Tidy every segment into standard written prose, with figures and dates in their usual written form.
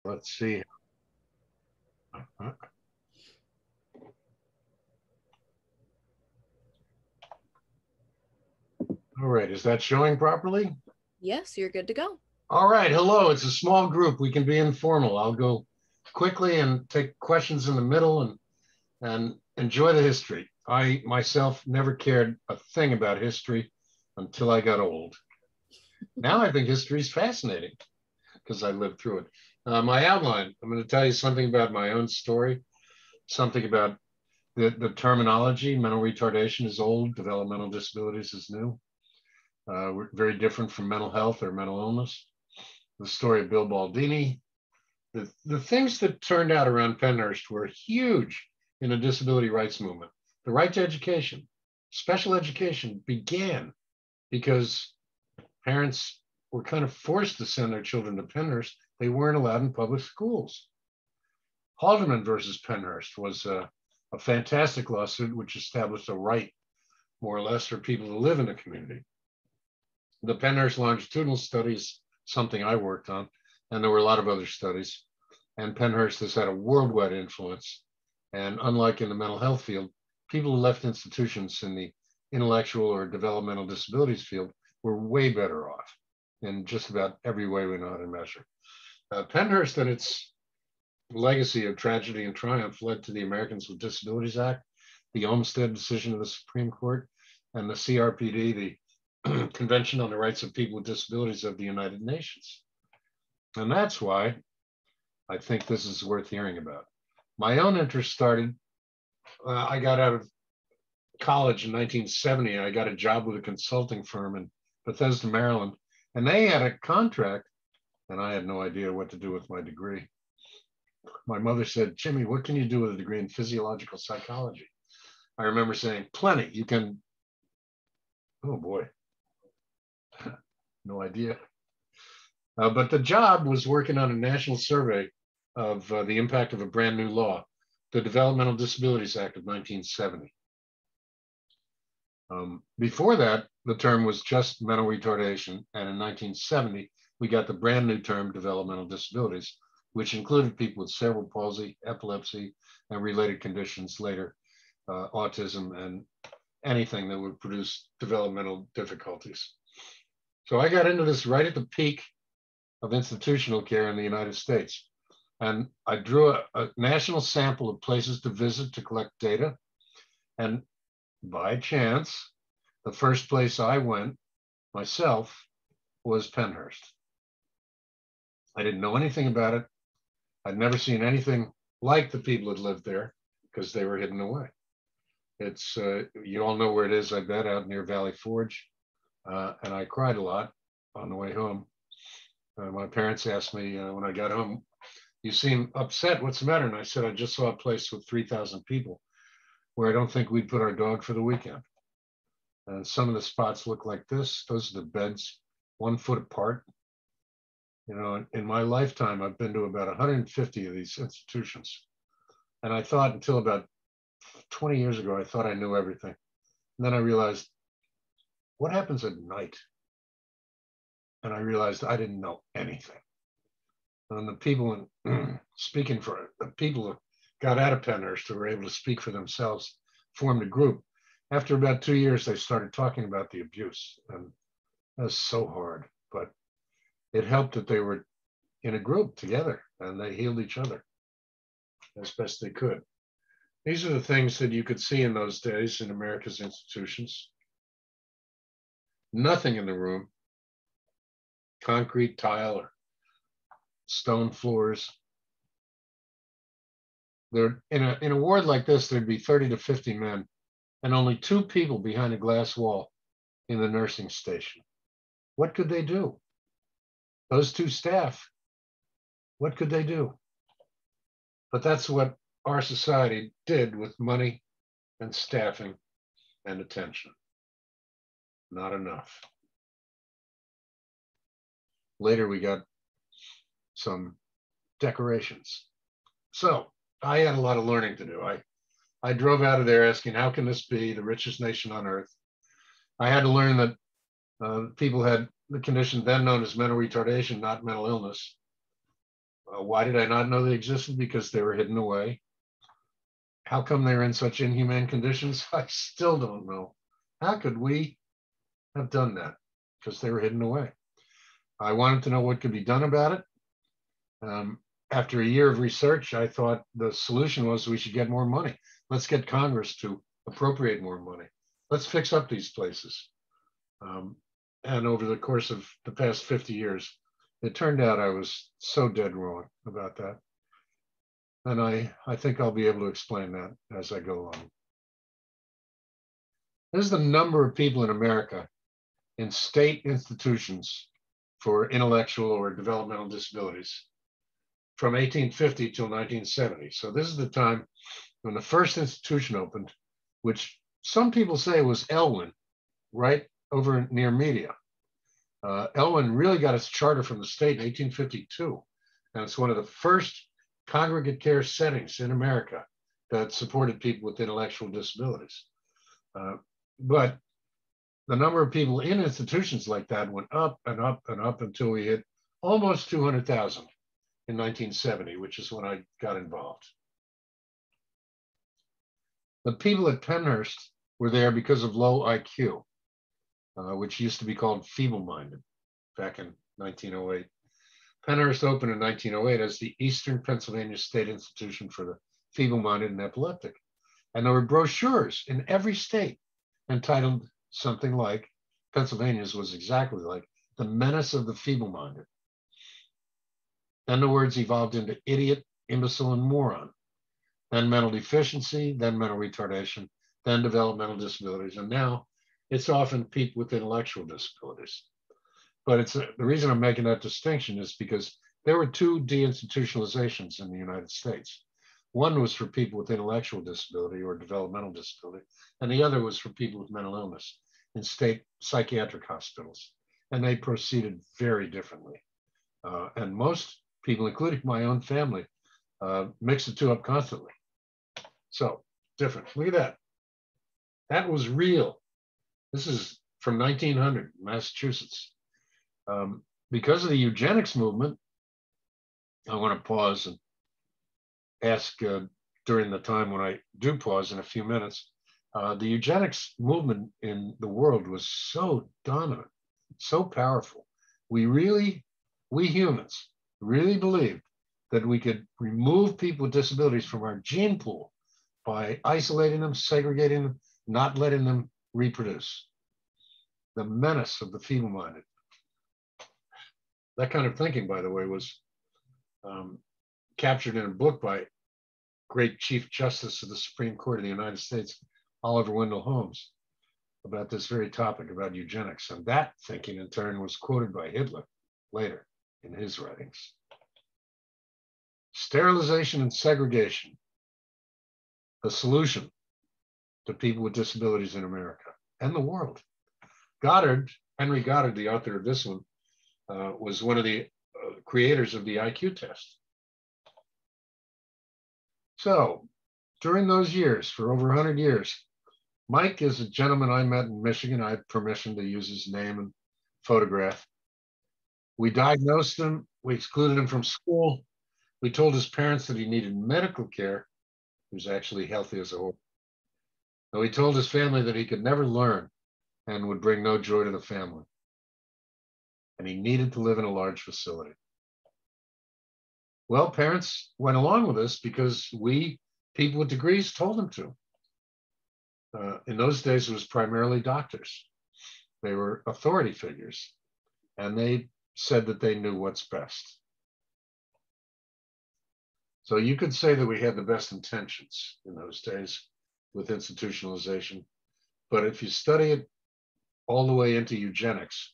Let's see. All right, is that showing properly? Yes, you're good to go. All right, hello, it's a small group. We can be informal. I'll go quickly and take questions in the middle and enjoy the history. I myself never cared a thing about history until I got old. Now I think history is fascinating because I lived through it. My outline, I'm going to tell you something about my own story, something about the terminology. Mental retardation is old, developmental disabilities is new. We're very different from mental health or mental illness. The story of Bill Baldini. The things that turned out around Pennhurst were huge in the disability rights movement. The right to education, special education began because parents were kind of forced to send their children to Pennhurst. They weren't allowed in public schools. Haldeman versus Pennhurst was a fantastic lawsuit which established a right, more or less, for people to live in the community. The Pennhurst Longitudinal study is something I worked on, and there were a lot of other studies. And Pennhurst has had a worldwide influence. And unlike in the mental health field, people who left institutions in the intellectual or developmental disabilities field were way better off in just about every way we know how to measure. Pennhurst and its legacy of tragedy and triumph led to the Americans with Disabilities Act, the Olmstead decision of the Supreme Court, and the CRPD, the Convention on the Rights of People with Disabilities of the United Nations. And that's why I think this is worth hearing about. My own interest started, I got out of college in 1970. I got a job with a consulting firm in Bethesda, Maryland, and they had a contract, and I had no idea what to do with my degree. My mother said, Jimmy, what can you do with a degree in physiological psychology? I remember saying, plenty. You can, oh boy, no idea. But the job was working on a national survey of the impact of a brand new law, the Developmental Disabilities Act of 1970. Before that, the term was just mental retardation. And in 1970, we got the brand new term developmental disabilities, which included people with cerebral palsy, epilepsy, and related conditions, later autism, and anything that would produce developmental difficulties. So I got into this right at the peak of institutional care in the United States. And I drew a national sample of places to visit to collect data. And by chance, the first place I went myself was Pennhurst. I didn't know anything about it. I'd never seen anything like the people that lived there because they were hidden away. It's, you all know where it is, I bet, out near Valley Forge. And I cried a lot on the way home. My parents asked me when I got home, you seem upset, what's the matter? And I said, I just saw a place with 3,000 people where I don't think we'd put our dog for the weekend. And some of the spots look like this. Those are the beds, 1 foot apart. You know, in my lifetime, I've been to about 150 of these institutions. And I thought until about 20 years ago, I thought I knew everything. And then I realized, what happens at night? And I realized I didn't know anything. And the people speaking for the people who got out of Pennhurst, who were able to speak for themselves, formed a group. After about 2 years, they started talking about the abuse. And that was so hard, but it helped that they were in a group together and they healed each other as best they could. These are the things that you could see in those days in America's institutions. Nothing in the room, concrete, tile, or stone floors. There, in a ward like this, there'd be 30 to 50 men and only 2 people behind a glass wall in the nursing station. What could they do? Those 2 staff, what could they do? But that's what our society did with money and staffing and attention. Not enough. Later, we got some decorations. So I had a lot of learning to do. I drove out of there asking, how can this be the richest nation on earth? I had to learn that people had the condition then known as mental retardation, not mental illness. Why did I not know they existed? Because they were hidden away. How come they're in such inhumane conditions? I still don't know. How could we have done that? Because they were hidden away. I wanted to know what could be done about it. After a year of research, I thought the solution was we should get more money. Let's get Congress to appropriate more money. Let's fix up these places. And over the course of the past 50 years, it turned out I was so dead wrong about that. And I think I'll be able to explain that as I go along. This is the number of people in America in state institutions for intellectual or developmental disabilities from 1850 till 1970. So this is the time when the first institution opened, which some people say was Elwyn, right over near Media. Elwyn really got its charter from the state in 1852, and it's one of the first congregate care settings in America that supported people with intellectual disabilities. But the number of people in institutions like that went up and up and up until we hit almost 200,000 in 1970, which is when I got involved. The people at Pennhurst were there because of low IQ, which used to be called feeble-minded back in 1908. Pennhurst opened in 1908 as the Eastern Pennsylvania State Institution for the Feeble-Minded and Epileptic. And there were brochures in every state entitled something like, Pennsylvania's was exactly like, The Menace of the Feeble-Minded. Then the words evolved into idiot, imbecile, and moron. Then mental deficiency, then mental retardation, then developmental disabilities, and now it's often people with intellectual disabilities. But it's the reason I'm making that distinction is because there were two deinstitutionalizations in the United States. One was for people with intellectual disability or developmental disability, and the other was for people with mental illness in state psychiatric hospitals. And they proceeded very differently. And most people, including my own family, mix the two up constantly. So different. Look at that. That was real. This is from 1900, Massachusetts. Because of the eugenics movement, I want to pause and ask during the time when I do pause in a few minutes, the eugenics movement in the world was so dominant, so powerful. We humans really believed that we could remove people with disabilities from our gene pool by isolating them, segregating them, not letting them reproduce. The menace of the feeble-minded. That kind of thinking, by the way, was captured in a book by great Chief Justice of the Supreme Court of the United States, Oliver Wendell Holmes, about this very topic, about eugenics. And that thinking, in turn, was quoted by Hitler later in his writings. Sterilization and segregation, the solution to people with disabilities in America and the world. Henry Goddard, the author of this one, was one of the creators of the IQ test. So during those years, for over 100 years, Mike is a gentleman I met in Michigan. I had permission to use his name and photograph. We diagnosed him. We excluded him from school. We told his parents that he needed medical care. He was actually healthy as a whole. So he told his family that he could never learn and would bring no joy to the family. And he needed to live in a large facility. Well, parents went along with this because we, people with degrees, told them to. In those days, it was primarily doctors. They were authority figures, and they said that they knew what's best. So you could say that we had the best intentions in those days with institutionalization, but if you study it all the way into eugenics,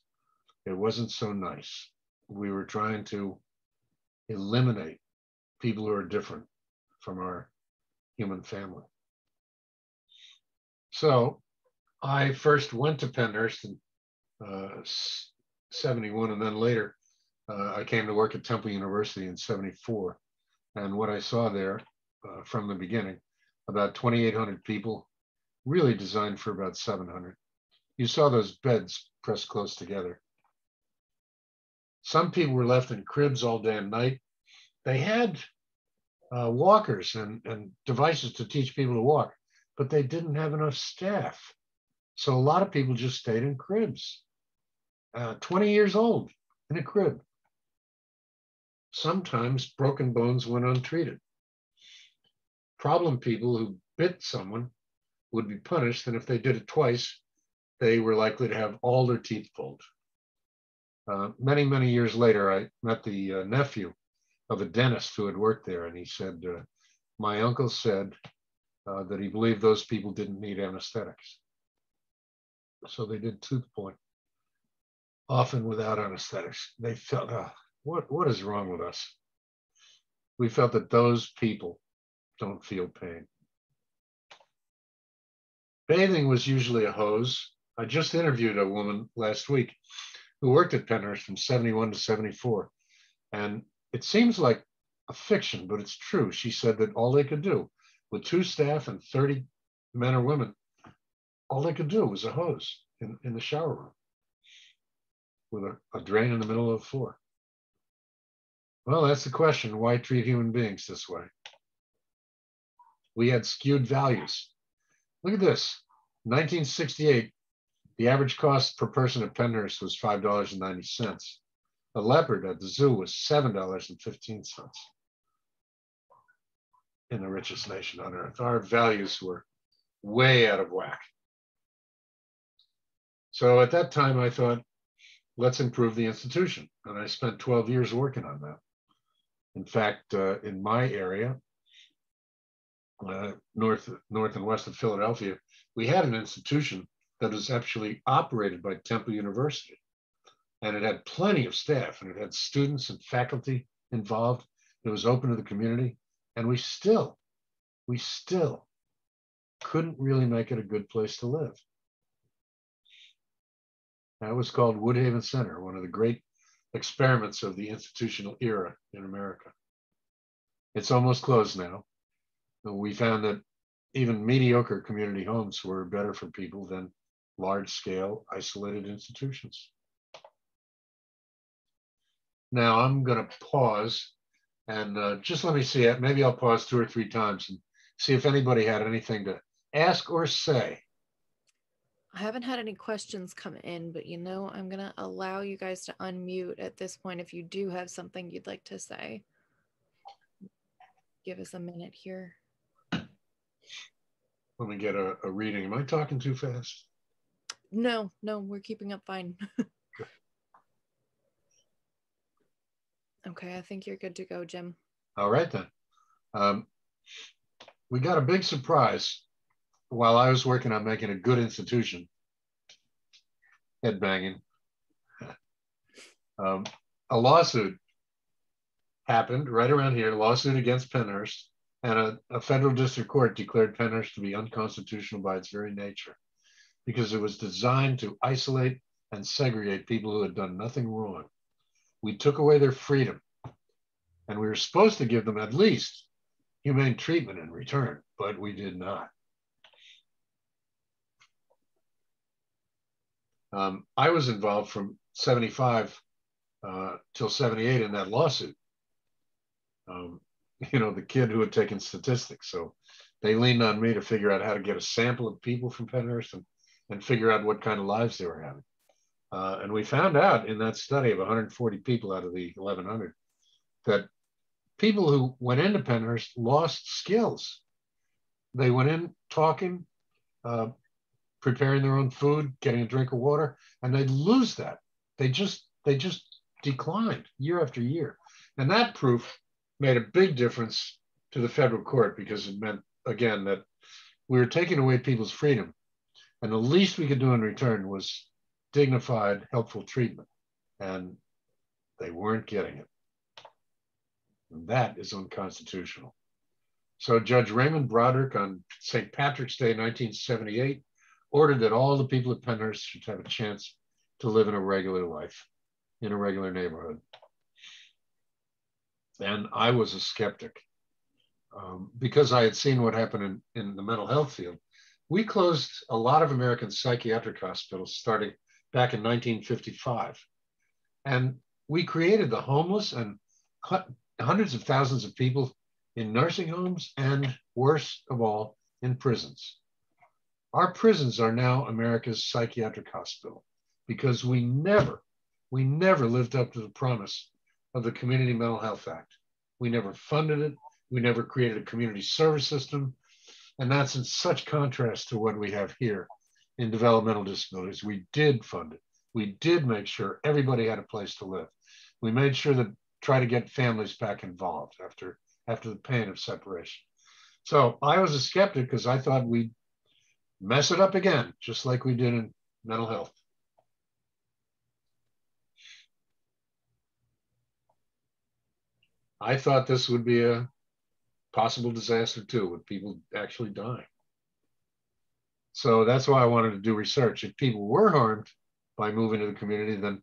it wasn't so nice. We were trying to eliminate people who are different from our human family. So I first went to Pennhurst in 71, and then later I came to work at Temple University in 74. And what I saw there from the beginning, about 2,800 people, really designed for about 700. You saw those beds pressed close together. Some people were left in cribs all day and night. They had walkers and devices to teach people to walk, but they didn't have enough staff. So a lot of people just stayed in cribs, 20 years old in a crib. Sometimes broken bones went untreated. Problem people who bit someone would be punished, and if they did it twice, they were likely to have all their teeth pulled. Many, many years later, I met the nephew of a dentist who had worked there, and he said, my uncle said that he believed those people didn't need anesthetics. So they did tooth pulling, often without anesthetics. They felt, what is wrong with us? We felt that those people don't feel pain. Bathing was usually a hose. I just interviewed a woman last week who worked at Pennhurst from 71 to 74. And it seems like a fiction, but it's true. She said that all they could do with 2 staff and 30 men or women, all they could do was a hose in the shower room with a drain in the middle of the floor. Well, that's the question. Why treat human beings this way? We had skewed values. Look at this. 1968, the average cost per person at Pennhurst was $5.90. A leopard at the zoo was $7.15 in the richest nation on earth. Our values were way out of whack. So at that time, I thought, let's improve the institution. And I spent 12 years working on that. In fact, in my area, north and west of Philadelphia, we had an institution that was actually operated by Temple University. And it had plenty of staff, and it had students and faculty involved. It was open to the community. And we still couldn't really make it a good place to live. That was called Woodhaven Center, one of the great experiments of the institutional era in America. It's almost closed now. We found that even mediocre community homes were better for people than large-scale isolated institutions. Now I'm going to pause and just let me see it. Maybe I'll pause 2 or 3 times and see if anybody had anything to ask or say. I haven't had any questions come in, but I'm going to allow you guys to unmute at this point if you do have something you'd like to say. Give us a minute here. Let me get a reading. Am I talking too fast? No, we're keeping up fine. Okay, I think you're good to go, Jim. All right, then. We got a big surprise while I was working on making a good institution. Head banging. A lawsuit happened right around here, lawsuit against Pennhurst, and a federal district court declared Pennhurst to be unconstitutional by its very nature because it was designed to isolate and segregate people who had done nothing wrong. We took away their freedom, and we were supposed to give them at least humane treatment in return, but we did not. I was involved from 75 till 78 in that lawsuit. The kid who had taken statistics. So they leaned on me to figure out how to get a sample of people from Pennhurst and figure out what kind of lives they were having. And we found out in that study of 140 people out of the 1,100 that people who went into Pennhurst lost skills. They went in talking, preparing their own food, getting a drink of water, and they'd lose that. They just declined year after year. And that proof made a big difference to the federal court because it meant, again, that we were taking away people's freedom. And the least we could do in return was dignified, helpful treatment. And they weren't getting it. And that is unconstitutional. So Judge Raymond Broderick on St. Patrick's Day, 1978, ordered that all the people at Pennhurst should have a chance to live in a regular life, in a regular neighborhood. And I was a skeptic because I had seen what happened in the mental health field. We closed a lot of American psychiatric hospitals starting back in 1955. And we created the homeless and hundreds of thousands of people in nursing homes and, worst of all, in prisons. Our prisons are now America's psychiatric hospital because we never lived up to the promise of the Community Mental Health Act. We never funded it. We never created a community service system. And that's in such contrast to what we have here in developmental disabilities. We did fund it. We did make sure everybody had a place to live. We made sure that try to get families back involved after the pain of separation. So I was a skeptic because I thought we'd mess it up again, just like we did in mental health. I thought this would be a possible disaster too, with people actually dying. So that's why I wanted to do research. If people were harmed by moving to the community, then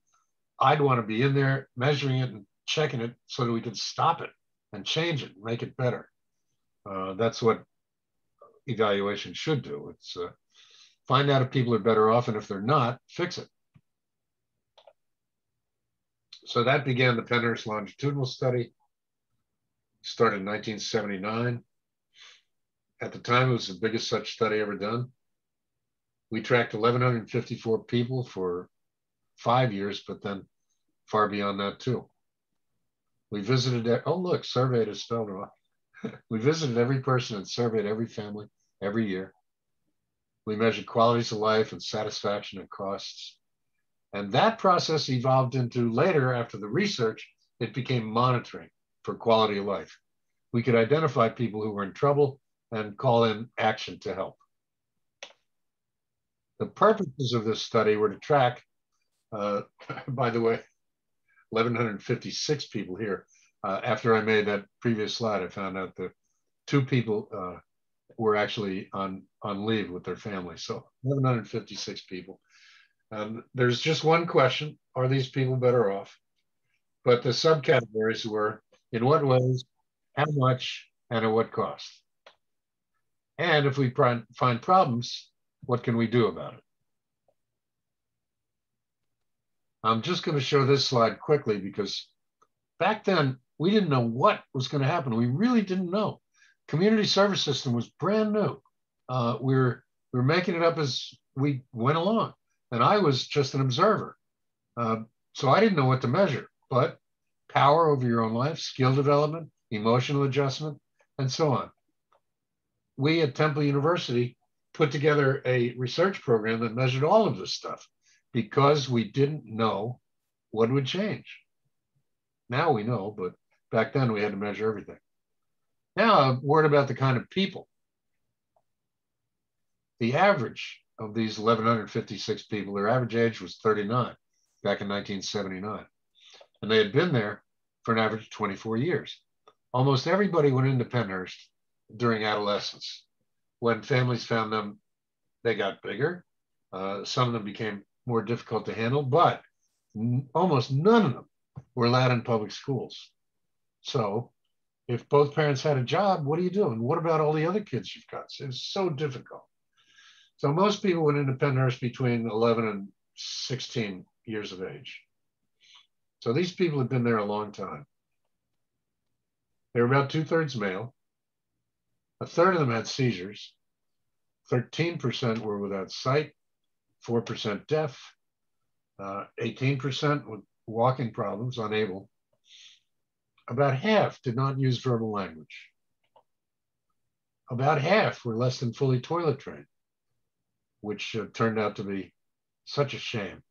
I'd want to be in there measuring it and checking it so that we could stop it and change it, make it better. That's what evaluation should do. It's find out if people are better off, and if they're not, fix it. So that began the Pennhurst Longitudinal Study. Started in 1979. At the time, it was the biggest such study ever done. We tracked 1,154 people for 5 years, but then far beyond that too. We visited, oh look, surveyed is spelled wrong. We visited every person and surveyed every family every year. We measured qualities of life and satisfaction and costs. And that process evolved into later, after the research, it became monitoring for quality of life. We could identify people who were in trouble and call in action to help. The purposes of this study were to track, by the way, 1,156 people here. After I made that previous slide, I found out that 2 people were actually on leave with their families. So 1,156 people. There's just one question: are these people better off? But the subcategories were: in what ways, how much, and at what cost? And if we find problems, what can we do about it? I'm just going to show this slide quickly because back then we didn't know what was going to happen. We really didn't know. Community service system was brand new. We were making it up as we went along, and I was just an observer. So I didn't know what to measure, but power over your own life, skill development, emotional adjustment, and so on. We at Temple University put together a research program that measured all of this stuff because we didn't know what would change. Now we know, but back then we had to measure everything. Now, a word about the kind of people. The average of these 1,156 people, their average age was 39 back in 1979. And they had been there for an average of 24 years. Almost everybody went into Pennhurst during adolescence. When families found them, they got bigger. Some of them became more difficult to handle, but almost none of them were allowed in public schools. So if both parents had a job, what do you do? And what about all the other kids you've got? It's so difficult. So most people went into Pennhurst between 11 and 16 years of age. So these people had been there a long time. They were about 2/3 male. 1/3 of them had seizures. 13% were without sight, 4% deaf, 18% with walking problems, unable. About half did not use verbal language. About half were less than fully toilet trained, which turned out to be such a shame.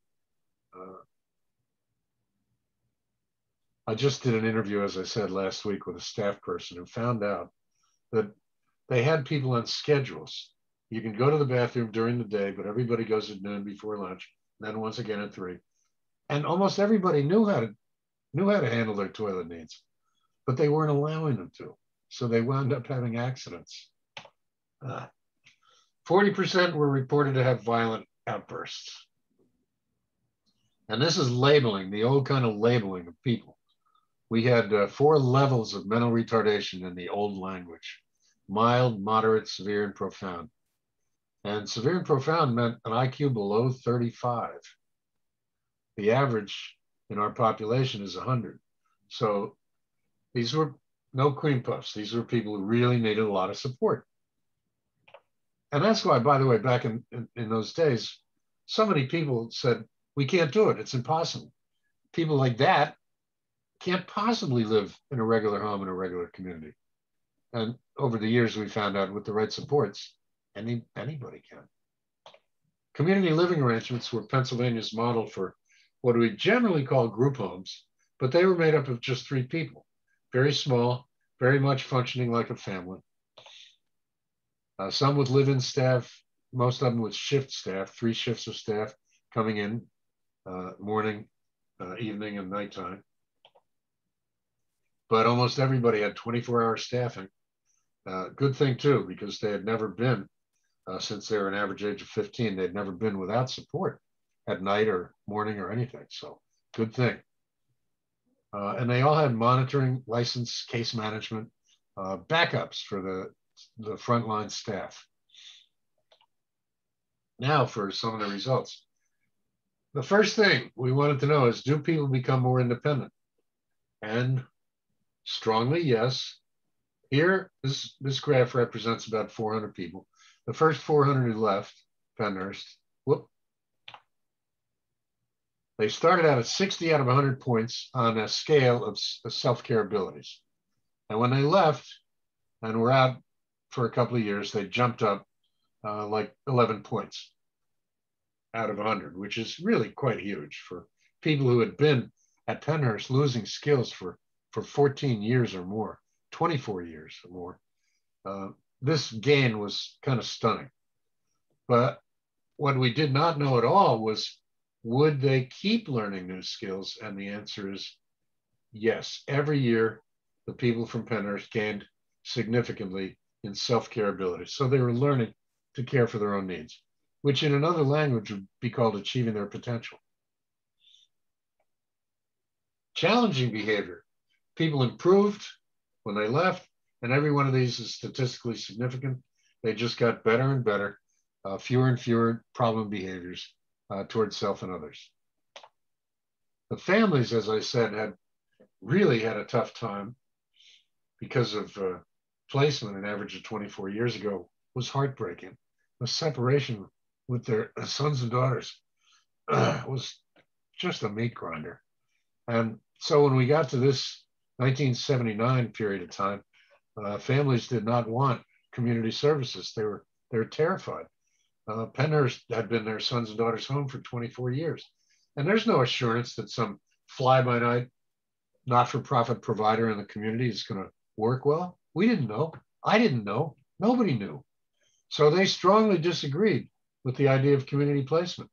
I just did an interview, as I said, last week with a staff person who found out that they had people on schedules. You can go to the bathroom during the day, but everybody goes at noon before lunch, then once again at 3. And almost everybody knew how to handle their toilet needs, but they weren't allowing them to. So they wound up having accidents. 40% were reported to have violent outbursts. And this is labeling, the old kind of labeling of people. We had 4 levels of mental retardation in the old language: mild, moderate, severe, and profound. And severe and profound meant an IQ below 35. The average in our population is 100. So These were no cream puffs. These were people who really needed a lot of support. And that's why, by the way, back in those days, so many people said, we can't do it. It's impossible. People like that can't possibly live in a regular home in a regular community. And over the years, we found out with the right supports, anybody can. Community living arrangements were Pennsylvania's model for what we generally call group homes, but they were made up of just 3 people, very small, very much functioning like a family. Some with live-in staff, most of them with shift staff, 3 shifts of staff coming in morning, evening, and nighttime. But almost everybody had 24-hour staffing. Good thing too, because they had never been, since they were an average age of 15, they'd never been without support at night or morning or anything. So good thing. And they all had monitoring, license, case management, backups for the frontline staff. Now for some of the results. The first thing we wanted to know is, do people become more independent? And strongly, yes. Here, this graph represents about 400 people. The first 400 who left Pennhurst, they started out at 60 out of 100 points on a scale of self-care abilities. And when they left and were out for a couple of years, they jumped up like 11 points out of 100, which is really quite huge for people who had been at Pennhurst losing skills for 14 years or more, 24 years or more. This gain was kind of stunning. But what we did not know at all was, would they keep learning new skills? And the answer is yes. Every year, the people from Pennhurst gained significantly in self-care abilities. So they were learning to care for their own needs, which in another language would be called achieving their potential. Challenging behavior. People improved when they left, and every one of these is statistically significant. They just got better and better, fewer and fewer problem behaviors towards self and others. The families, as I said, really had a tough time because of placement. An average of 24 years ago was heartbreaking. The separation with their sons and daughters was just a meat grinder. And so when we got to this 1979 period of time, families did not want community services. They were terrified. Pennhurst had been their sons and daughters' home for 24 years. And there's no assurance that some fly-by-night not-for-profit provider in the community is going to work well. We didn't know. I didn't know. Nobody knew. So they strongly disagreed with the idea of community placement.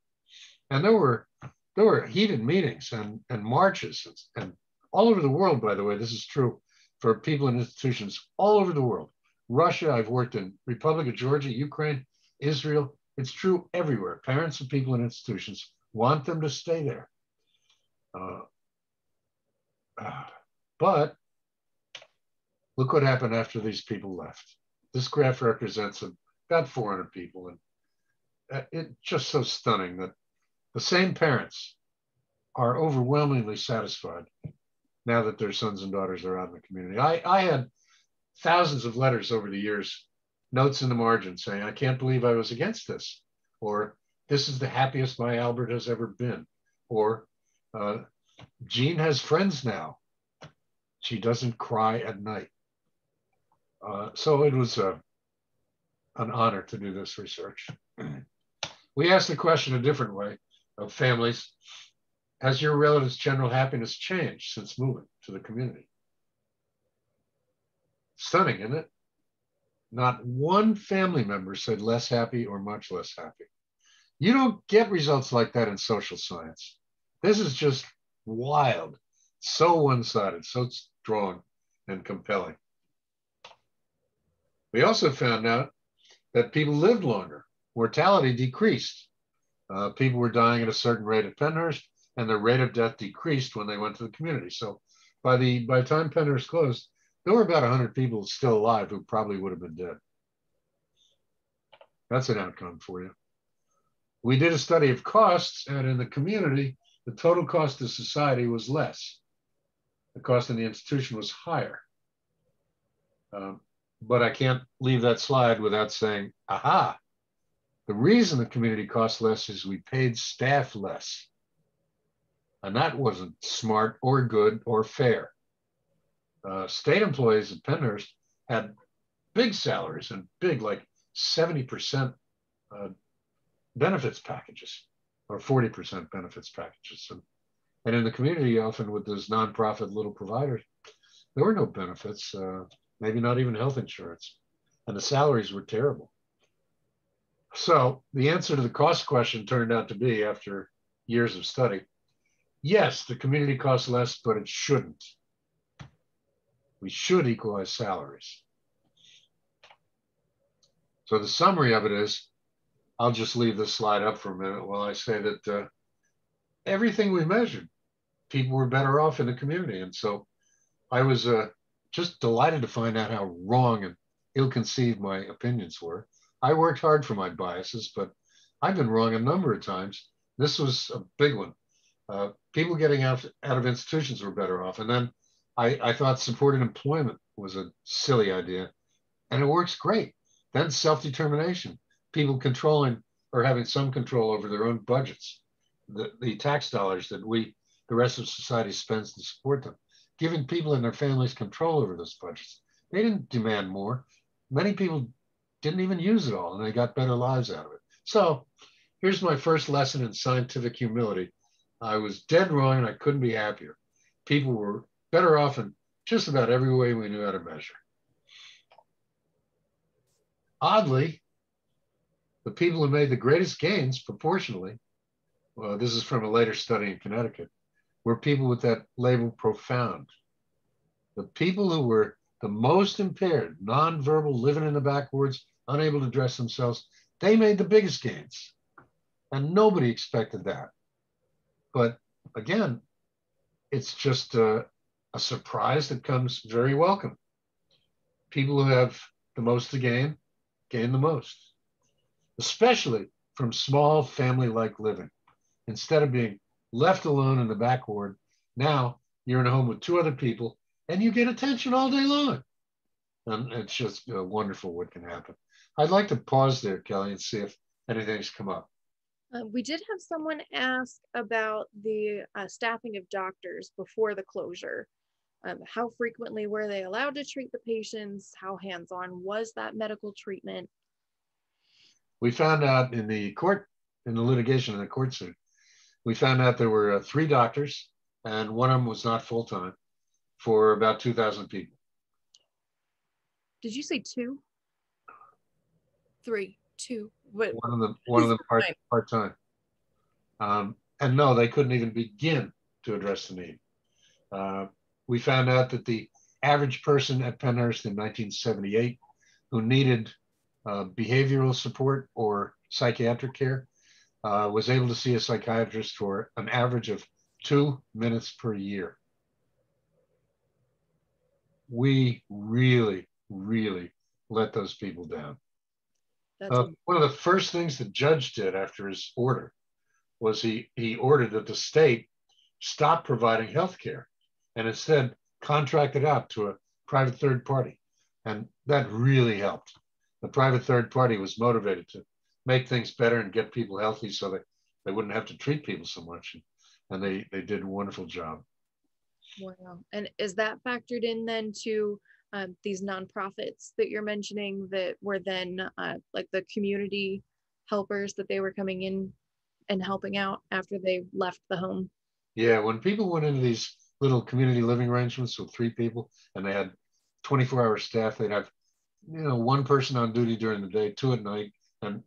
And there were heated meetings and marches and all over the world, by the way. This is true for people in institutions all over the world. Russia, I've worked in Republic of Georgia, Ukraine, Israel. It's true everywhere. Parents of people in institutions want them to stay there. But look what happened after these people left. This graph represents about 400 people. And it's just so stunning that the same parents are overwhelmingly satisfied now that their sons and daughters are out in the community. I had thousands of letters over the years, notes in the margin saying, I can't believe I was against this, or this is the happiest my Albert has ever been, or Jean has friends now. She doesn't cry at night. So it was an honor to do this research. We asked the question a different way of families. Has your relatives' general happiness changed since moving to the community? Stunning, isn't it? Not one family member said less happy or much less happy. You don't get results like that in social science. This is just wild, so one-sided, so strong and compelling. We also found out that people lived longer. Mortality decreased. People were dying at a certain rate at Pennhurst, and the rate of death decreased when they went to the community. So by the time Pennhurst closed, there were about 100 people still alive who probably would have been dead. That's an outcome for you. We did a study of costs, and in the community, the total cost to society was less. the cost in the institution was higher. But I can't leave that slide without saying, aha, the reason the community costs less is we paid staff less. And that wasn't smart or good or fair. State employees at Pennhurst had big salaries and big, like 70% benefits packages or 40% benefits packages. And in the community, often with those nonprofit little providers, there were no benefits, maybe not even health insurance. And the salaries were terrible. So the answer to the cost question turned out to be, after years of study, yes, the community costs less, but it shouldn't. We should equalize salaries. So the summary of it is, I'll just leave this slide up for a minute while I say that everything we measured, people were better off in the community. And so I was just delighted to find out how wrong and ill-conceived my opinions were. I worked hard for my biases, but I've been wrong a number of times. This was a big one. People getting out of institutions were better off. And then I thought supported employment was a silly idea, and it works great. Then self-determination, people controlling or having some control over their own budgets, the tax dollars that the rest of society spends to support them, giving people and their families control over those budgets. They didn't demand more. Many people didn't even use it all, and they got better lives out of it. So here's my first lesson in scientific humility. I was dead wrong, and I couldn't be happier. People were better off in just about every way we knew how to measure. Oddly, the people who made the greatest gains proportionally, well, this is from a later study in Connecticut, were people with that label profound. The people who were the most impaired, nonverbal, living in the backwoods, unable to dress themselves, they made the biggest gains. And nobody expected that. But again, it's just a surprise that comes very welcome. People who have the most to gain the most, especially from small family-like living. Instead of being left alone in the backward, now you're in a home with two other people and you get attention all day long. And it's just wonderful what can happen. I'd like to pause there, Kelly, and see if anything's come up. We did have someone ask about the staffing of doctors before the closure. How frequently were they allowed to treat the patients? How hands-on was that medical treatment? We found out in the litigation in the court suit, we found out there were 3 doctors, and one of them was not full-time, for about 2,000 people. Did you say 2? 3, 2. What? One of them part-time. And no, they couldn't even begin to address the need. We found out that the average person at Pennhurst in 1978 who needed behavioral support or psychiatric care was able to see a psychiatrist for an average of 2 minutes per year. We really, really let those people down. One of the first things the judge did after his order was he ordered that the state stop providing health care and instead contract it out to a private third party. And that really helped. The private third party was motivated to make things better and get people healthy so that they wouldn't have to treat people so much. And they did a wonderful job. Wow. And is that factored in then to these nonprofits that you're mentioning that were then like the community helpers that they were coming in and helping out after they left the home? Yeah, when people went into these little community living arrangements with 3 people and they had 24-hour staff, they'd have, 1 person on duty during the day, 2 at night, and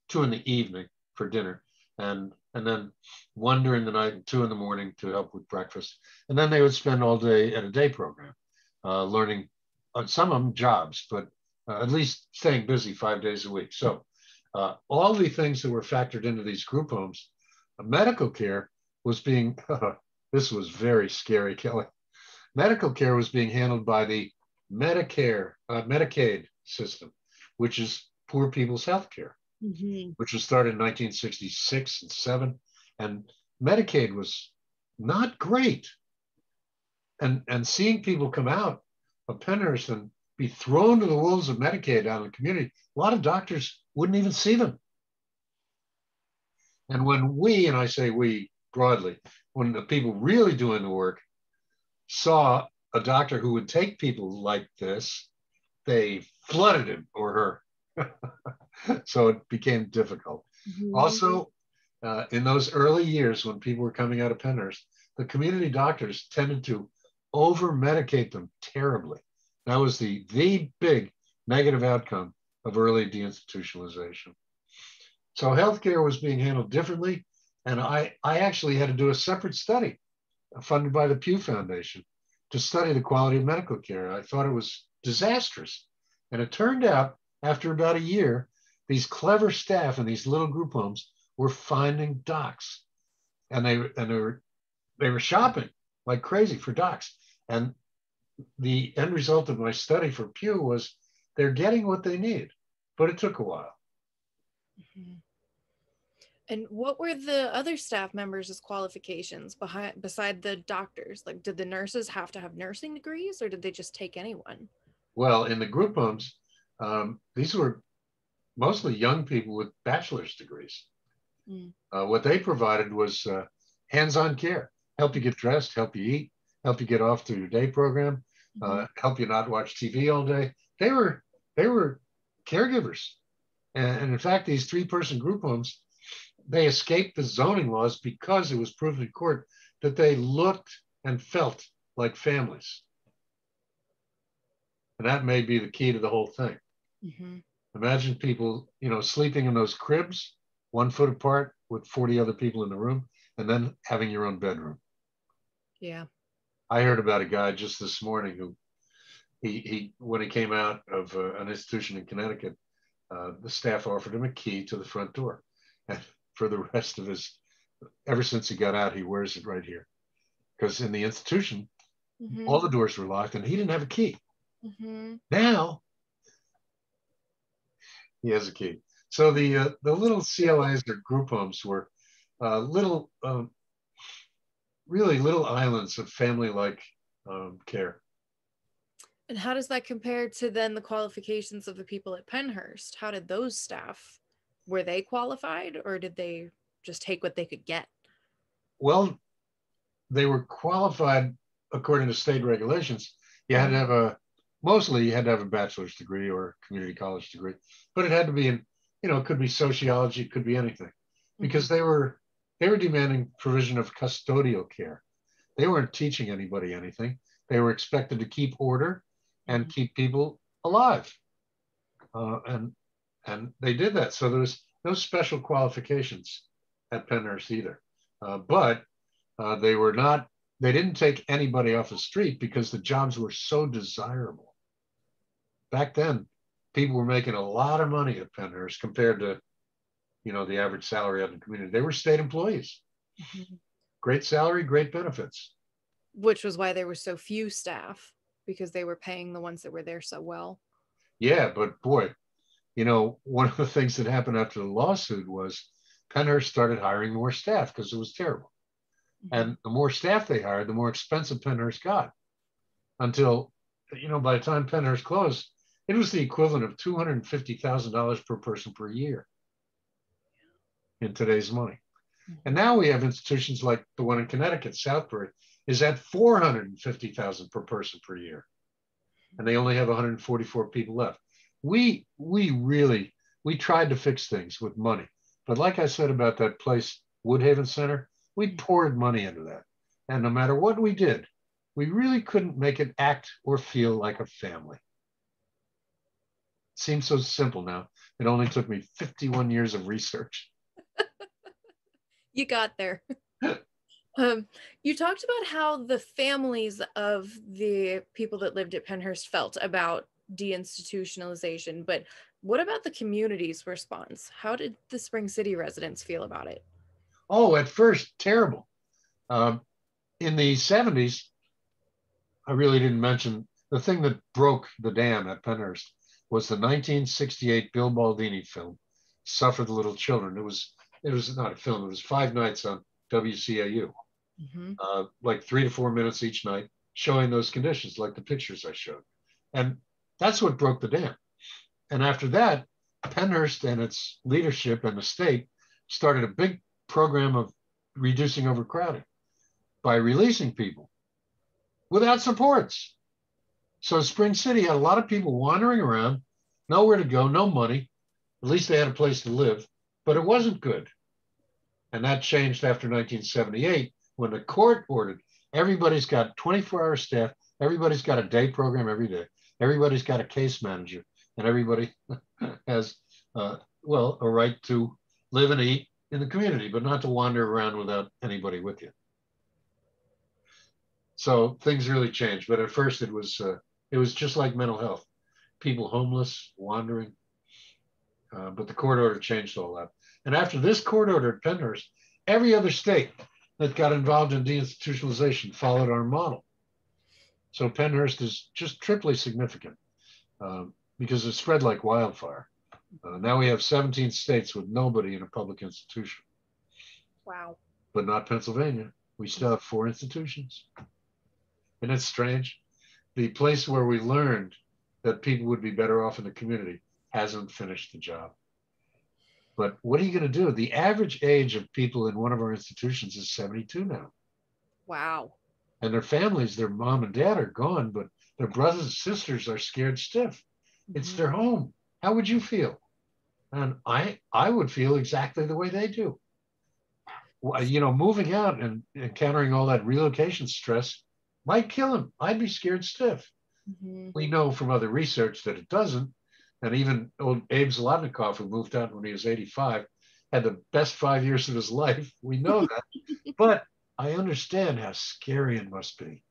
2 in the evening for dinner, and then 1 during the night and 2 in the morning to help with breakfast. And then they would spend all day at a day program, learning some of them jobs, but at least staying busy 5 days a week. So all the things that were factored into these group homes, medical care was being, this was very scary, Kelly. Medical care was being handled by the Medicaid system, which is poor people's health care, which was started in 1966 and 7. And Medicaid was not great. and seeing people come out of Pennhurst and be thrown to the wolves of Medicaid out in the community, a lot of doctors wouldn't even see them. And when we, and I say we broadly, when the people really doing the work saw a doctor who would take people like this, they flooded him or her. So it became difficult. Mm-hmm. Also, in those early years when people were coming out of Pennhurst, the community doctors tended to over-medicate them terribly. That was the big negative outcome of early deinstitutionalization. So healthcare was being handled differently. And I actually had to do a separate study funded by the Pew Foundation to study the quality of medical care. I thought it was disastrous. And it turned out, after about a year, these clever staff in these little group homes were finding docs. And they were shopping like crazy for docs. And the end result of my study for Pew was they're getting what they need, but it took a while. Mm-hmm. And what were the other staff members' qualifications beside the doctors? Like, did the nurses have to have nursing degrees, or did they just take anyone? Well, in the group homes, these were mostly young people with bachelor's degrees. Mm. What they provided was hands-on care, help you get dressed, help you eat, help you get off to your day program, help you not watch TV all day. They were caregivers. And in fact, these 3-person group homes, they escaped the zoning laws because it was proven in court that they looked and felt like families. And that may be the key to the whole thing. Mm-hmm. Imagine people, sleeping in those cribs, 1 foot apart with 40 other people in the room, and then having your own bedroom. Yeah. I heard about a guy just this morning who, he when he came out of an institution in Connecticut, the staff offered him a key to the front door. And for the rest of ever since he got out, he wears it right here. Because in the institution, mm-hmm. all the doors were locked and he didn't have a key. Mm-hmm. Now, he has a key. So the little CLAs or group homes were really little islands of family-like care. And how does that compare to then the qualifications of the people at Pennhurst? How did those staff, were they qualified, or did they just take what they could get? Well, they were qualified according to state regulations. You had to have mostly you had to have a bachelor's degree or a community college degree, but it had to be it could be sociology, it could be anything, because mm-hmm. they were demanding provision of custodial care. They weren't teaching anybody anything. They were expected to keep order and keep people alive. And they did that. So there was no special qualifications at Pennhurst either. But they didn't take anybody off the street because the jobs were so desirable. Back then, people were making a lot of money at Pennhurst compared to, the average salary out in the community. They were state employees. Mm-hmm. Great salary, great benefits. Which was why there were so few staff, because they were paying the ones that were there so well. Yeah, but boy, one of the things that happened after the lawsuit was Pennhurst started hiring more staff because it was terrible. Mm-hmm. And the more staff they hired, the more expensive Pennhurst got. Until, by the time Pennhurst closed, it was the equivalent of $250,000 per person per year in today's money. Mm-hmm. And now we have institutions like the one in Connecticut, Southbury, is at $450,000 per person per year. And they only have 144 people left. We tried to fix things with money. But like I said about that place, Woodhaven Center, we poured money into that. And no matter what we did, we really couldn't make it act or feel like a family. It seems so simple now. It only took me 51 years of research. You got there. You talked about how the families of the people that lived at Pennhurst felt about deinstitutionalization, but what about the community's response? How did the Spring City residents feel about it? Oh, at first, terrible. In the 70s, I really didn't mention the thing that broke the dam at Pennhurst was the 1968 Bill Baldini film, Suffer the Little Children. It was not a film, it was 5 nights on WCAU. Mm-hmm. Like 3 to 4 minutes each night. showing those conditions, like the pictures I showed. And that's what broke the dam. And after that, Pennhurst and its leadership and the state started a big program of reducing overcrowding by releasing people without supports. So Spring City had a lot of people wandering around, nowhere to go, no money. At least they had a place to live, but it wasn't good. And that changed after 1978 when the court ordered everybody's got 24-hour staff, everybody's got a day program every day, everybody's got a case manager, and everybody has, well, a right to live and eat in the community, but not to wander around without anybody with you. So things really changed. But at first it was just like mental health, people homeless, wandering. But the court order changed all that. And after this court order at Pennhurst, every other state that got involved in deinstitutionalization followed our model. So Pennhurst is just triply significant because it spread like wildfire. Now we have 17 states with nobody in a public institution. Wow. But not Pennsylvania. We still have 4 institutions. And it's strange. The place where we learned that people would be better off in the community hasn't finished the job. But what are you going to do? The average age of people in one of our institutions is 72 now. Wow. And their families, their mom and dad are gone, but their brothers and sisters are scared stiff. It's their home. How would you feel? And I would feel exactly the way they do. You know, moving out and encountering all that relocation stress might kill him. I'd be scared stiff. We know from other research that it doesn't. And even old Abe Zlotnikov, who moved out when he was 85, had the best 5 years of his life. We know that. But I understand how scary it must be.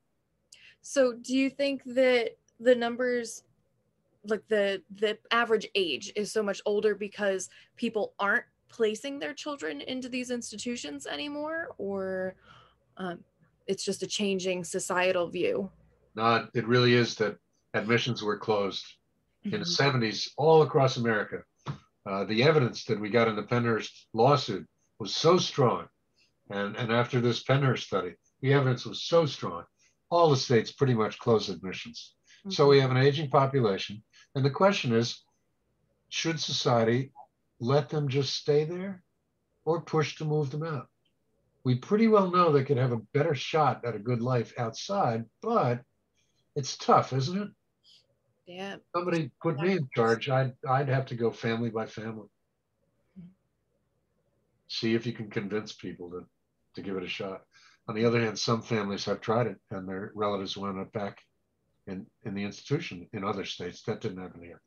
So do you think that the numbers, like the average age is so much older because people aren't placing their children into these institutions anymore, or it's just a changing societal view? No, it really is that admissions were closed. In the 70s, all across America, the evidence that we got in the Pennhurst lawsuit was so strong. And after this Pennhurst study, the evidence was so strong, all the states pretty much closed admissions. So we have an aging population. And the question is, should society let them just stay there or push to move them out? We pretty well know they could have a better shot at a good life outside, but it's tough, isn't it? Yeah. Somebody put me in charge, I'd have to go family by family. See if you can convince people to give it a shot. On the other hand, some families have tried it and their relatives wound up back in the institution in other states. That didn't happen here.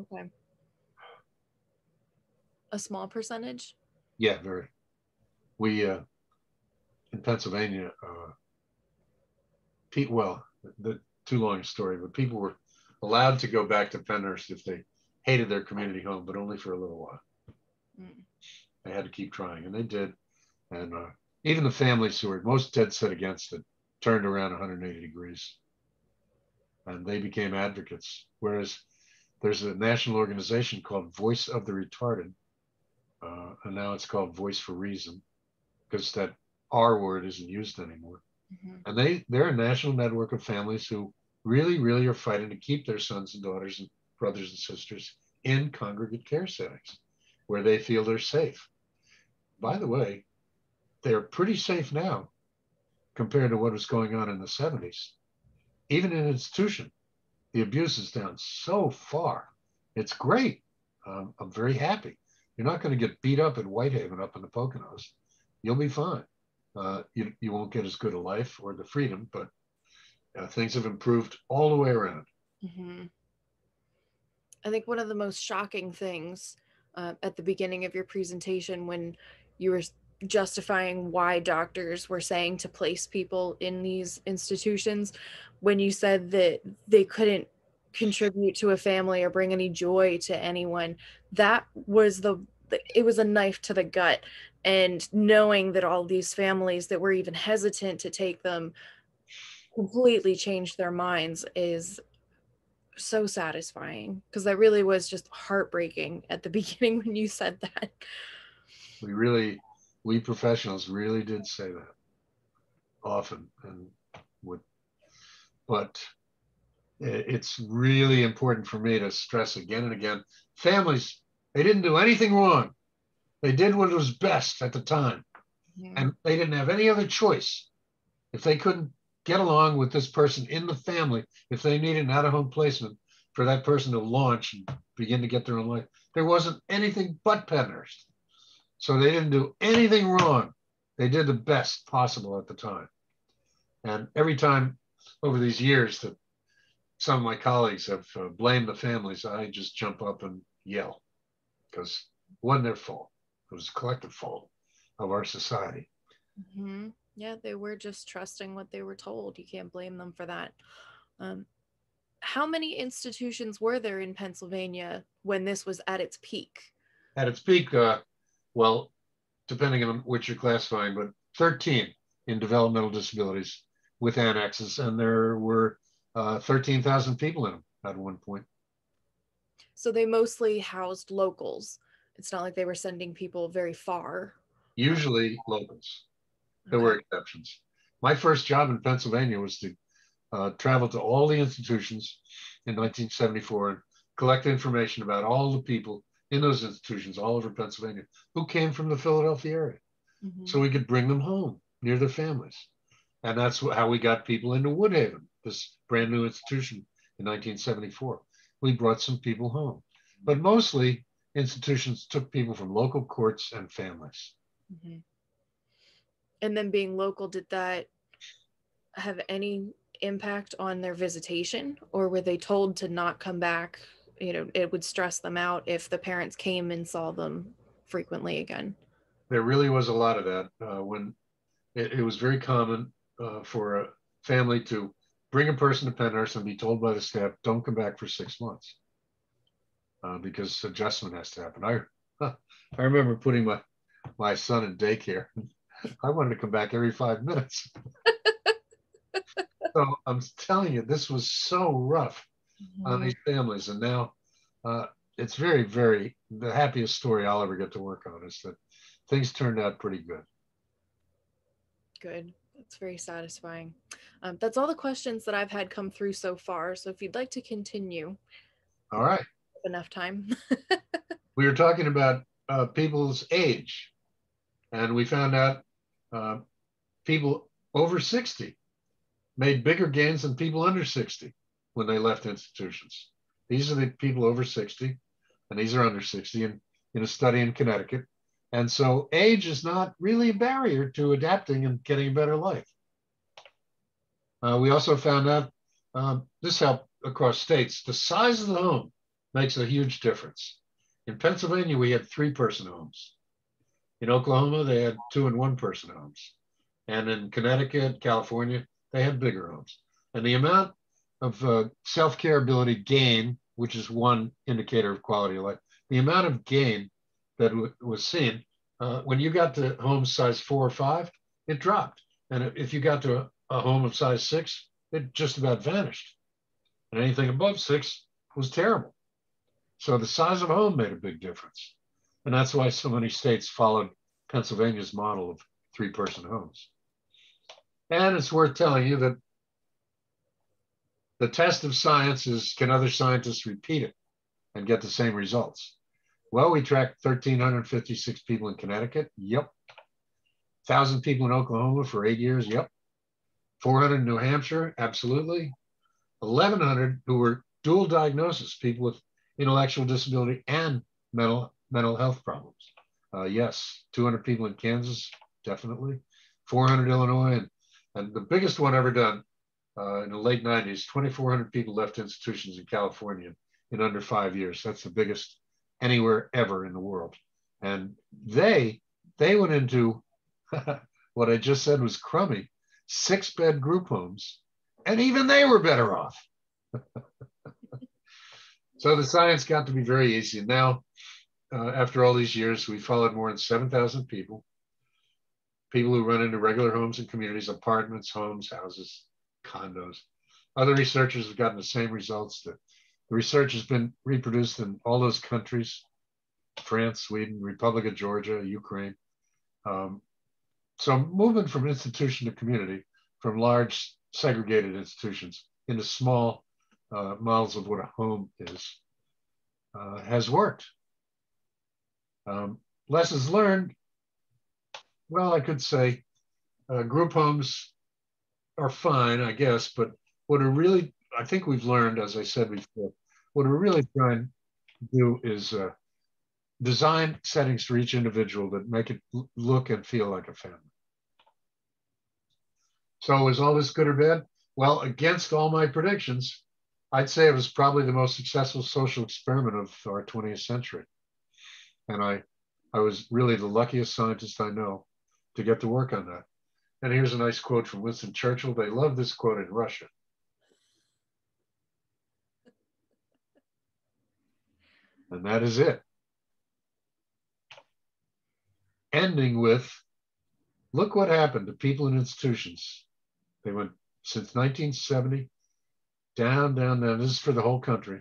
Okay. A small percentage? Yeah, very. We, in Pennsylvania, well, the too long story, but people were allowed to go back to Pennhurst if they hated their community home, but only for a little while. They had to keep trying, and they did. And even the families who were most dead set against it turned around 180 degrees. And they became advocates. Whereas there's a national organization called Voice of the Retarded, and now it's called Voice for Reason, because that R word isn't used anymore. And they're a national network of families who really, really are fighting to keep their sons and daughters and brothers and sisters in congregate care settings where they feel they're safe. By the way, they're pretty safe now compared to what was going on in the 70s. Even in an institution, the abuse is down so far. It's great. I'm very happy. You're not going to get beat up in Whitehaven up in the Poconos. You'll be fine. You won't get as good a life or the freedom, but things have improved all the way around. I think one of the most shocking things at the beginning of your presentation, when you were justifying why doctors were saying to place people in these institutions, when you said that they couldn't contribute to a family or bring any joy to anyone, that was it was a knife to the gut. And knowing that all these families that were even hesitant to take them completely changed their minds is so satisfying, because that really was just heartbreaking at the beginning when you said that. We professionals really did say that often, and but it's really important for me to stress again and again, families, they didn't do anything wrong. They did what was best at the time. And they didn't have any other choice. If they couldn't get along with this person in the family, if they needed an out-of-home placement for that person to launch and begin to get their own life, there wasn't anything but Pennhurst. So they didn't do anything wrong. They did the best possible at the time. And every time over these years that some of my colleagues have blamed the families, I just jump up and yell, because it wasn't their fault. It was a collective fault of our society. Mm-hmm. Yeah, they were just trusting what they were told. You can't blame them for that. How many institutions were there in Pennsylvania when this was at its peak? At its peak, well, depending on which you're classifying, but 13 in developmental disabilities with annexes, and there were 13,000 people in them at one point. So they mostly housed locals. It's not like they were sending people very far. Usually locals. There were exceptions. My first job in Pennsylvania was to travel to all the institutions in 1974 and collect information about all the people in those institutions all over Pennsylvania who came from the Philadelphia area. Mm-hmm. So we could bring them home near their families. And that's how we got people into Woodhaven, this brand new institution in 1974. We brought some people home, but mostly institutions took people from local courts and families. Mm-hmm. And then being local, did that have any impact on their visitation, or were they told to not come back? You know, it would stress them out if the parents came and saw them frequently again. There really was a lot of that. When it was very common for a family to bring a person to Pennhurst and be told by the staff, don't come back for 6 months because adjustment has to happen. I remember putting my son in daycare. I wanted to come back every 5 minutes. So I'm telling you, this was so rough on these families. And now it's very, very, the happiest story I'll ever get to work on is that things turned out pretty good. Good. That's very satisfying. That's all the questions that I've had come through so far. So if you'd like to continue. All right. Enough time. We were talking about people's age, and we found out people over 60 made bigger gains than people under 60 when they left institutions. These are the people over 60, and these are under 60 in a study in Connecticut. And so age is not really a barrier to adapting and getting a better life. We also found out this helped across states. The size of the home makes a huge difference. In Pennsylvania, we had 3-person homes. In Oklahoma, they had 2- and 1-person homes. And in Connecticut, California, they had bigger homes. And the amount of self-care ability gain, which is one indicator of quality of life, the amount of gain that was seen, when you got to home size 4 or 5, it dropped. And if you got to a home of size 6, it just about vanished. And anything above 6 was terrible. So the size of a home made a big difference. And that's why so many states followed Pennsylvania's model of 3-person homes. And it's worth telling you that the test of science is, can other scientists repeat it and get the same results? Well, we tracked 1,356 people in Connecticut. Yep. 1,000 people in Oklahoma for 8 years. Yep. 400 in New Hampshire. Absolutely. 1,100 who were dual diagnosis, people with intellectual disability and mental health problems. Yes. 200 people in Kansas. Definitely. 400 Illinois. And the biggest one ever done in the late 90s, 2,400 people left institutions in California in under 5 years. That's the biggest anywhere ever in the world. And they went into what I just said was crummy, 6-bed group homes, and even they were better off. So the science got to be very easy. And now, after all these years, we followed more than 7,000 people who run into regular homes and communities, apartments, homes, houses, condos. Other researchers have gotten the same results. The research has been reproduced in all those countries, France, Sweden, Republic of Georgia, Ukraine. So movement from institution to community, from large segregated institutions, into small models of what a home is has worked. Lessons learned, well, I could say group homes are fine, I guess, but what are really, I think we've learned, as I said before, what we're really trying to do is design settings for each individual that make it look and feel like a family. So is all this good or bad? Well, against all my predictions, I'd say it was probably the most successful social experiment of our 20th century. And I was really the luckiest scientist I know to get to work on that. And here's a nice quote from Winston Churchill. They love this quote in Russia. And that is it. Ending with, look what happened to people and institutions. They went since 1970, down, down, down. This is for the whole country.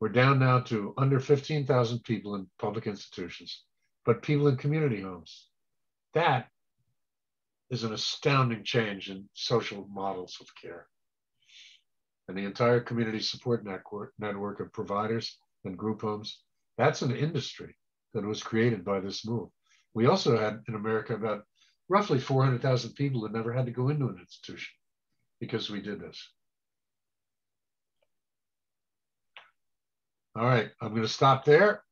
We're down now to under 15,000 people in public institutions, but people in community homes. That is an astounding change in social models of care. And the entire community support network of providers and group homes, that's an industry that was created by this move. We also had in America about roughly 400,000 people that never had to go into an institution because we did this. All right, I'm going to stop there.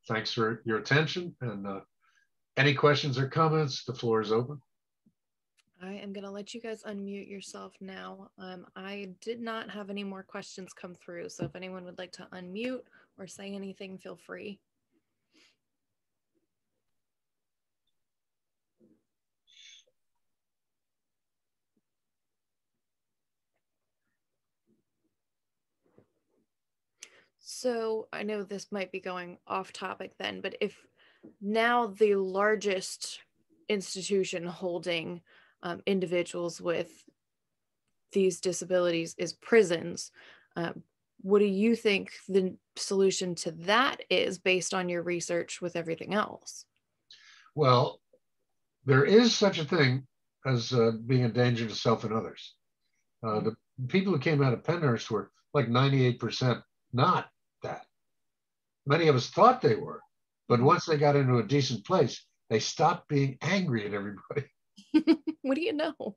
Thanks for your attention. And any questions or comments, the floor is open. I am going to let you guys unmute yourself now. I did not have any more questions come through, so if anyone would like to unmute or say anything, feel free. So I know this might be going off topic then, but if now the largest institution holding individuals with these disabilities is prisons, what do you think the solution to that is based on your research with everything else? Well, there is such a thing as being a danger to self and others. The people who came out of Pennhurst were like 98% not that. Many of us thought they were, but once they got into a decent place, they stopped being angry at everybody. What do you know?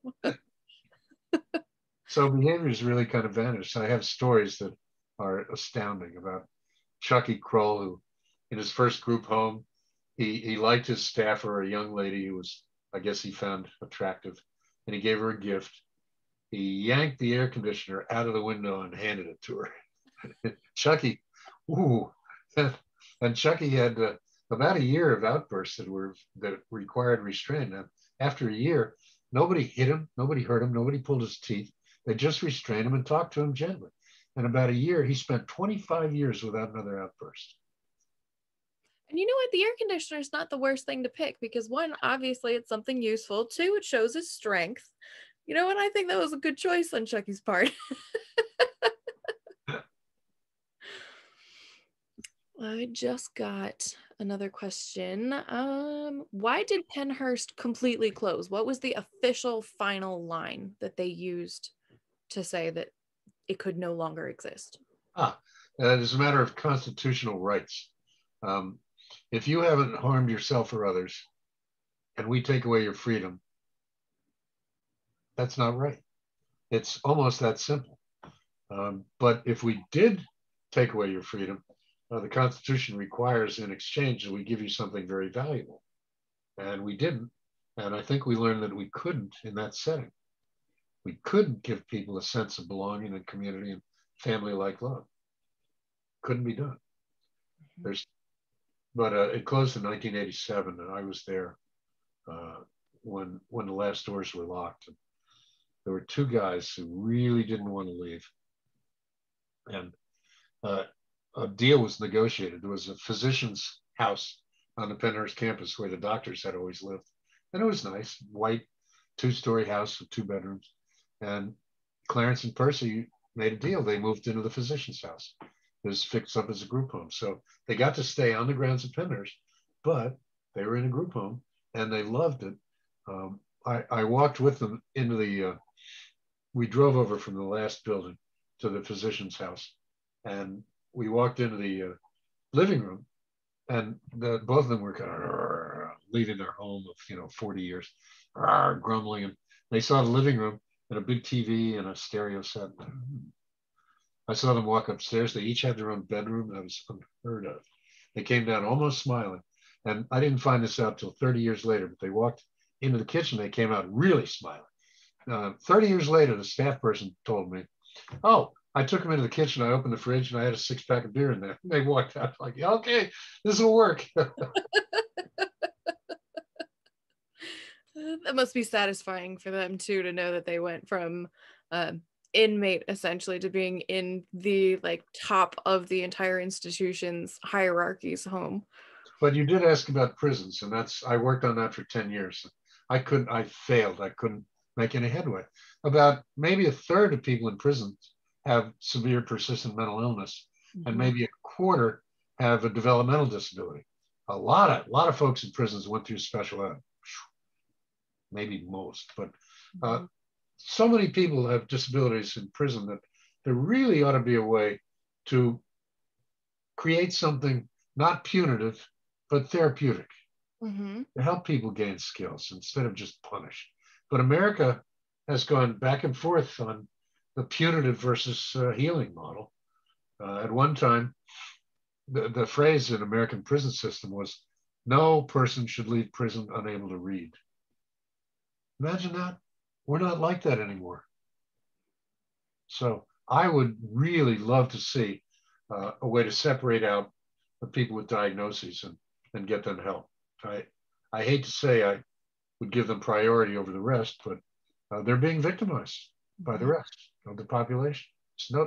So behaviors really kind of vanished. I have stories that are astounding about Chucky Kroll, who in his first group home, he liked his staffer, a young lady who was, I guess he found attractive, and he gave her a gift. He yanked the air conditioner out of the window and handed it to her. Chucky, ooh. And Chucky had about a year of outbursts that required restraint. And after a year, nobody hit him, nobody hurt him, nobody pulled his teeth. They just restrained him and talked to him gently. And about a year, he spent 25 years without another outburst. And you know what? The air conditioner is not the worst thing to pick because one, obviously it's something useful. Two, it shows his strength. You know what? I think that was a good choice on Chucky's part. I just got another question. Why did Pennhurst completely close? What was the official final line that they used to say that it could no longer exist? It is a matter of constitutional rights. If you haven't harmed yourself or others, and we take away your freedom, that's not right. It's almost that simple. But if we did take away your freedom, the Constitution requires in exchange that we give you something very valuable. And we didn't. And I think we learned that we couldn't in that setting. We couldn't give people a sense of belonging and community and family-like love. Couldn't be done. But it closed in 1987, and I was there when the last doors were locked. And there were two guys who really didn't want to leave. And a deal was negotiated. There was a physician's house on the Pennhurst campus where the doctors had always lived. And it was nice, white, two-story house with 2 bedrooms. And Clarence and Percy made a deal. They moved into the physician's house. It was fixed up as a group home. So they got to stay on the grounds of Pennhurst, but they were in a group home and they loved it. I walked with them into we drove over from the last building to the physician's house, and we walked into the living room, and both of them were kind of leaving their home of 40 years, grumbling, and they saw the living room and a big TV and a stereo set. I saw them walk upstairs. They each had their own bedroom. That was unheard of. They came down almost smiling, and I didn't find this out till 30 years later. But they walked into the kitchen. They came out really smiling. 30 years later, the staff person told me, "Oh, I took them into the kitchen. I opened the fridge and I had a 6-pack of beer in there." And they walked out like, "Okay, this will work." That must be satisfying for them too, to know that they went from inmate essentially to being in the top of the entire institution's hierarchy's home. But you did ask about prisons, and I worked on that for 10 years. I failed. I couldn't make any headway. About maybe a third of people in prisons have severe persistent mental illness, and maybe a quarter have a developmental disability. A lot of folks in prisons went through special ed, maybe most, but so many people have disabilities in prison that there really ought to be a way to create something not punitive, but therapeutic, to help people gain skills instead of just punish. But America has gone back and forth on the punitive versus healing model. At one time, the phrase in American prison system was, "No person should leave prison unable to read." Imagine that. We're not like that anymore. So I would really love to see a way to separate out the people with diagnoses and get them help. I hate to say I would give them priority over the rest, but they're being victimized by the rest of the population.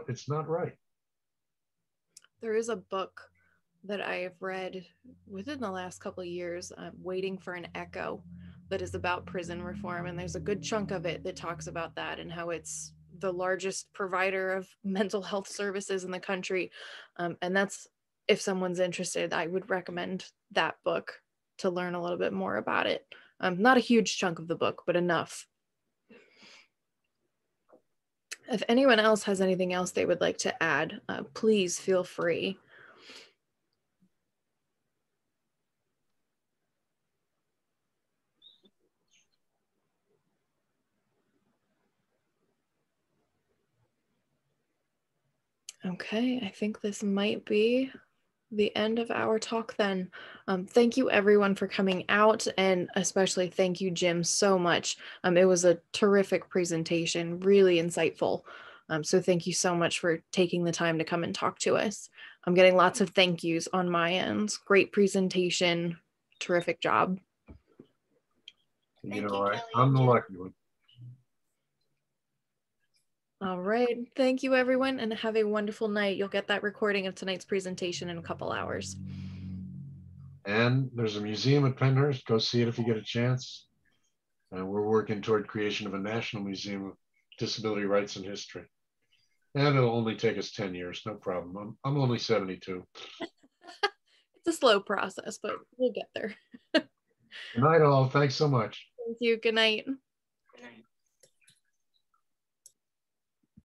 It's not right. There is a book that I have read within the last couple of years, Waiting for an Echo, that is about prison reform. And there's a good chunk of it that talks about that and how it's the largest provider of mental health services in the country. And that's, if someone's interested, I would recommend that book to learn a little bit more about it. Not a huge chunk of the book, but enough. If anyone else has anything else they would like to add, please feel free. Okay, I think this might be the end of our talk then. Thank you everyone for coming out, and especially thank you, Jim, so much. It was a terrific presentation, really insightful. So thank you so much for taking the time to come and talk to us. I'm getting lots of thank yous on my end. Great presentation, terrific job. I'm the lucky one. All right, thank you everyone, and have a wonderful night. You'll get that recording of tonight's presentation in a couple hours. And there's a museum at Pennhurst. Go see it if you get a chance. We're working toward creation of a national museum of disability rights and history. And it'll only take us 10 years, no problem. I'm only 72. It's a slow process, but we'll get there. Good night all, thanks so much. Thank you, good night.